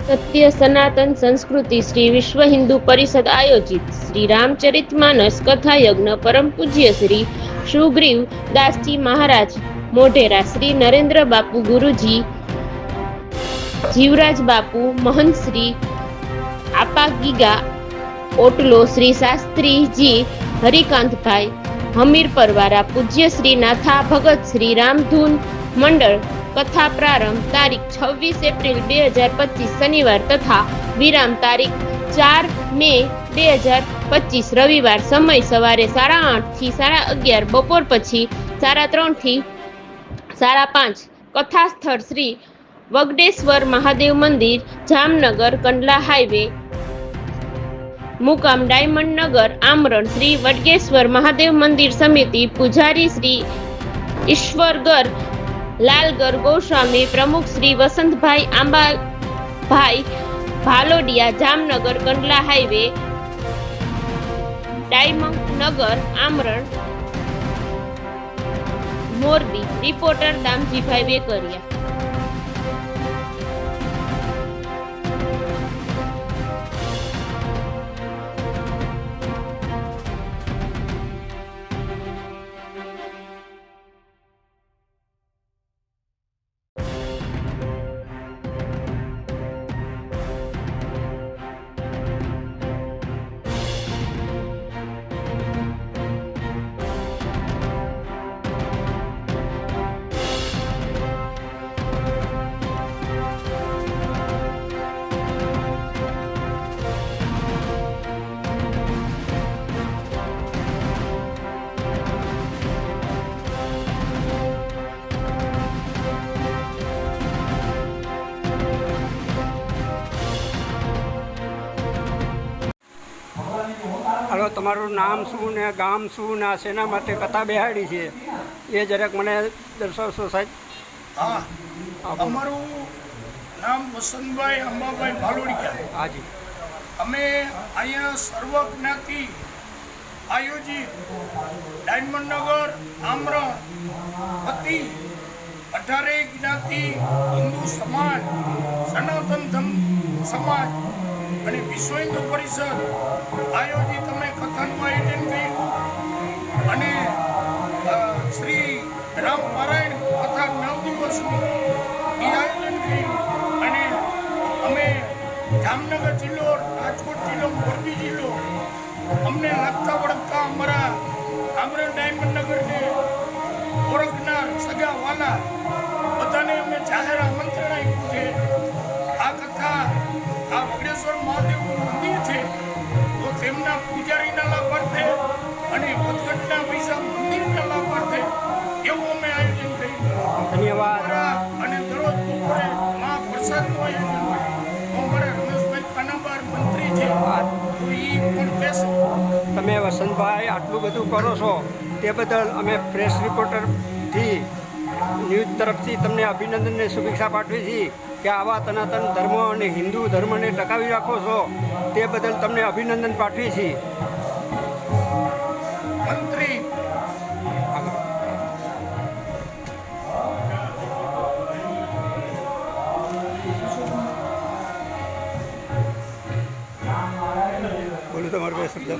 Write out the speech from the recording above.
सत्य सनातन संस्कृति श्री विश्व हिंदू परिषद आयोजित श्री रामचरितमानस कथा यज्ञ परम पूज्य श्री सुग्रीव दास जी महाराज मोढेरा, श्री नरेंद्र बापू गुरुजी, जीवराज बापू महंत श्री आपागीगा ओटलो, श्री शास्त्री जी हरिकांत भाई हमीर परवारा, पूज्य श्री नाथा भगत श्री रामधून मंडल कथा प्रारंभ तारीख 26 एप्रिल 2025 शनिवार तथा विराम तारीख 4 मे 2025 रविवार। समय सवारे 8:30 થી 11:30, बपोर पछी 3:30 થી 5:30। कथा स्थल श्री वगडेश्वर महादेव मंदिर, जामनगर कंडला हाईवे, मुकाम डायमंड नगर आमरण। श्री वडगेश्वर महादेव मंदिर समिति पुजारी श्री ईश्वरगर लालगर गोस्वामी, प्रमुख श्री वसंत भाई आंबा भाई भालोडिया, जामनगर कंडला हाईवे, डायमंड नगर आमरण, मोरबी। रिपोर्टर दामजी भाई वेकरिया। હાલો, તમારું નામ શું ને ગામ શું ને આ શેના માટે કથા બેહાડી છે એ જરાક મને દર્શાવશો સાહેબ? હા, અમારું નામ વસંતભાઈ અંબાભાઈ ભાલોડિયા। હાજી। અમે અહીંયા સર્વ જ્ઞાતિ આયોજિત ડાયમંડનગર આમરણ વતી 18 જ્ઞાતિ હિન્દુ સમાજ, સનાતન ધર્મ સમાજ અને વિશ્વ હિન્દુ પરિષદ આયોજિત અમે કથાનું આયોજન કર્યું અને શ્રી રામ પારાયણ કથા 9 દિવસની એ આયોજન કર્યું અને અમે જામનગર જિલ્લો, રાજકોટ જિલ્લો, મોરબી જિલ્લો અમને લગતા વળગતા અમારા આમરણ ડાયમંડનગરને ઓળખનાર સગા વાલા બધાને અમે જાહેર આમંત્રણ આપ્યું છે। આ કથા આ વગડેશ્વર મહાદેવનું મંદિર છે તો તેમના પૂજારીના લાભાર્થે અને વતગઢના પૈસા મંદિરના લાભાર્થે એવું અમે આયોજન કર્યું। ધન્યવાદ। અને દરરોજ બપોરે મહાપ્રસાદનું આયોજન હોય તો અમારા રમેશભાઈ કાનાબાર મંત્રી છે તો એ પણ કહેશે। તમે વસંતભાઈ આટલું બધું કરો છો તે બદલ અમે પ્રેસ રિપોર્ટરથી ન્યૂઝ તરફથી તમને અભિનંદન અને શુભેચ્છા પાઠવી છીએ કે આવા સનાતન ધર્મ અને હિન્દુ ધર્મને ટકાવી રાખો છો તે બદલ તમને અભિનંદન પાઠવી છીએ। મંત્રી બોલું તમારું બે શબ્દ?